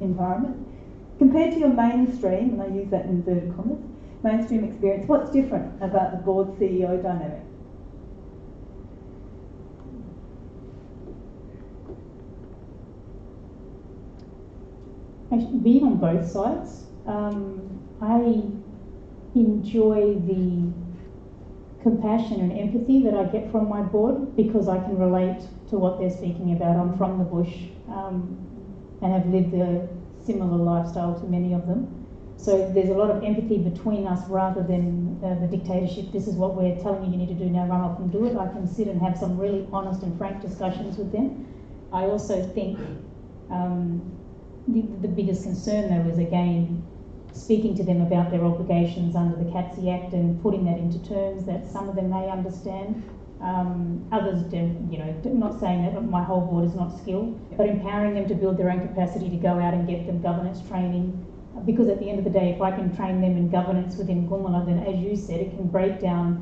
environment. Compared to your mainstream, and I use that in inverted commas, mainstream experience, what's different about the board CEO dynamic? Actually, being on both sides, I enjoy the compassion and empathy that I get from my board because I can relate to what they're speaking about. I'm from the bush and have lived a similar lifestyle to many of them. So there's a lot of empathy between us rather than the dictatorship. This is what we're telling you need to do now, run off and do it. I can sit and have some really honest and frank discussions with them. I also think the biggest concern though is again speaking to them about their obligations under the CATSI Act and putting that into terms that some of them may understand. Others don't, you know, not saying that my whole board is not skilled, but empowering them to build their own capacity to go out and get them governance training. Because at the end of the day, if I can train them in governance within Gumala, then as you said, it can break down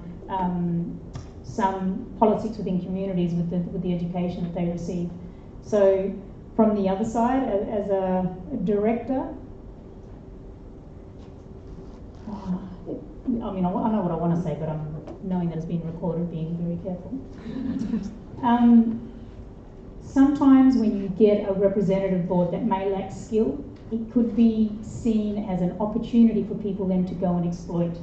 some politics within communities with the education that they receive. So from the other side, as a director, I mean, I know what I want to say, but I'm knowing that it's being recorded, being very careful. Sometimes when you get a representative board that may lack skill, it could be seen as an opportunity for people then to go and exploit.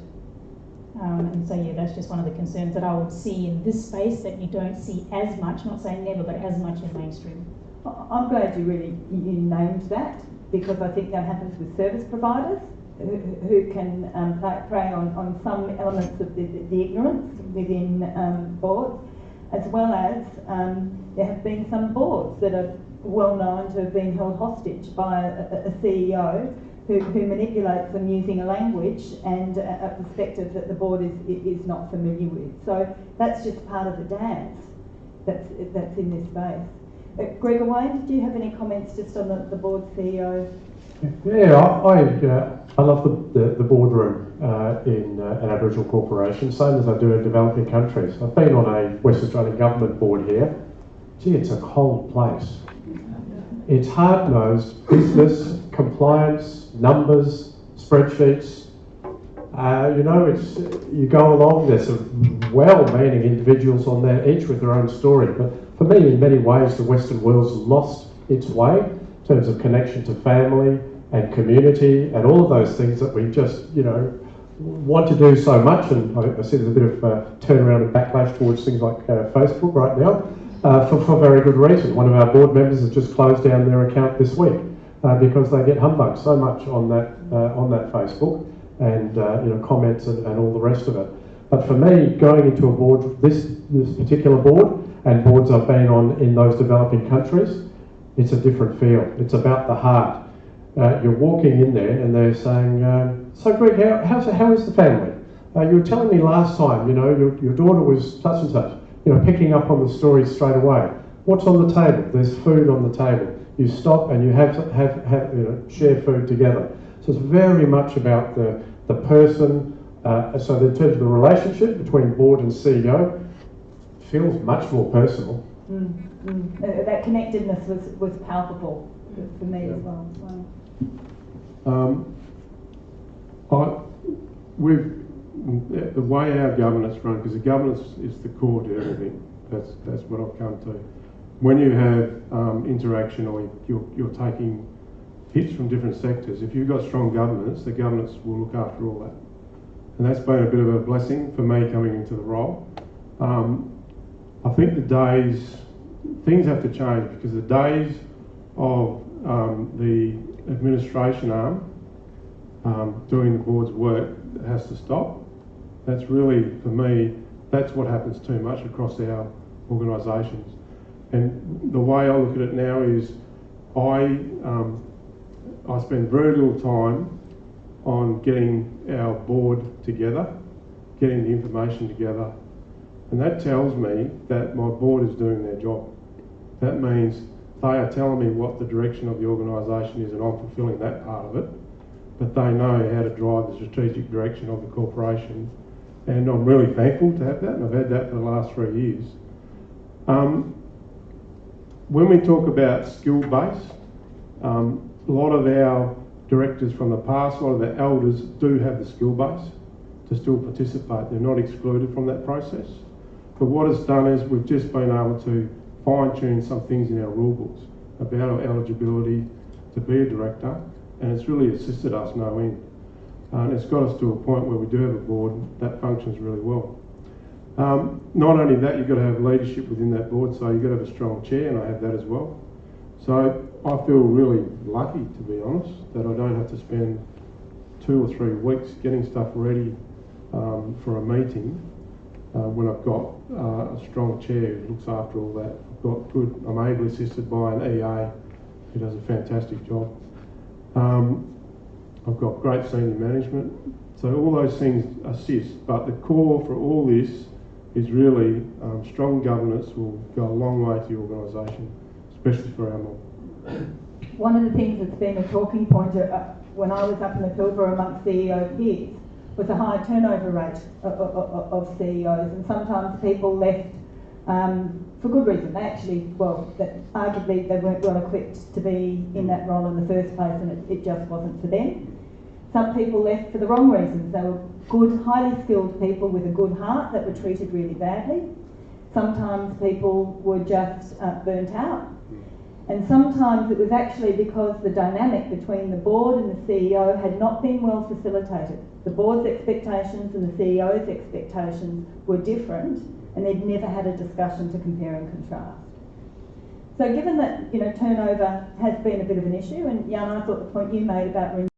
And so yeah, that's just one of the concerns that I would see in this space that you don't see as much, not saying never, but as much in mainstream. I'm glad you named that, because I think that happens with service providers who can prey on some elements of the ignorance within boards, as well as there have been some boards that are well known to have been held hostage by a CEO who manipulates them using a language and a perspective that the board is not familiar with. So that's just part of the dance that's in this space. Gregor Wayne, did you have any comments just on the board CEO? Yeah, I love the boardroom in an Aboriginal corporation, same as I do in developing countries. I've been on a West Australian government board here. Gee, it's a cold place. It's hard-nosed business, compliance, numbers, spreadsheets. You know, you go along, there's some well-meaning individuals on there, each with their own story. But for me, in many ways, the Western world's lost its way in terms of connection to family and community and all of those things that we just, you know, want to do so much. And I see there's a bit of turnaround and backlash towards things like Facebook right now for very good reason. One of our board members has just closed down their account this week because they get humbugged so much on that Facebook and you know, comments and all the rest of it. But for me, going into a board, this particular board and boards I've been on in those developing countries, it's a different feel. It's about the heart. You're walking in there and they're saying, so Greg, how is the family? You were telling me last time, you know, your daughter was such and such, you know, picking up on the stories straight away. What's on the table? There's food on the table. You stop and you have you know, share food together. So it's very much about the person. So in terms of the relationship between board and CEO, feels much more personal. That connectedness was palpable for me as well. The way our governance run, because the governance is the core to everything. That's what I've come to. When you have interaction or you're taking hits from different sectors, if you've got strong governance, the governance will look after all that. And that's been a bit of a blessing for me coming into the role. I think things have to change, because the days of the administration arm doing the board's work has to stop. That's really, for me, that's what happens too much across our organisations. And the way I look at it now is I spend very little time on getting our board together, getting the information together, and that tells me that my board is doing their job. That means they are telling me what the direction of the organisation is and I'm fulfilling that part of it, but they know how to drive the strategic direction of the corporation, and I'm really thankful to have that, and I've had that for the last 3 years. When we talk about skill base, a lot of our directors from the past, a lot of the elders do have the skill base to still participate. They're not excluded from that process. But what it's done is we've just been able to fine-tune some things in our rule books about our eligibility to be a director, and it's really assisted us no end. And it's got us to a point where we do have a board that functions really well. Not only that, you've got to have leadership within that board, so you've got to have a strong chair, and I have that as well. So I feel really lucky, to be honest, that I don't have to spend 2 or 3 weeks getting stuff ready for a meeting when I've got a strong chair who looks after all that. I'm ably assisted by an EA who does a fantastic job. I've got great senior management, so all those things assist, but the core for all this is really strong governance will go a long way to the organisation, especially for our mob. One of the things that's been a talking point when I was up in the Pilbara amongst CEO peers was a high turnover rate of CEOs, and sometimes people left for good reason. They actually, arguably they weren't well equipped to be in that role in the first place, and it just wasn't for them. Some people left for the wrong reasons. They were good, highly skilled people with a good heart that were treated really badly. Sometimes people were just burnt out. And sometimes it was actually because the dynamic between the board and the CEO had not been well facilitated. The board's expectations and the CEO's expectations were different, and they'd never had a discussion to compare and contrast. So given that turnover has been a bit of an issue, and Jahna, I thought the point you made about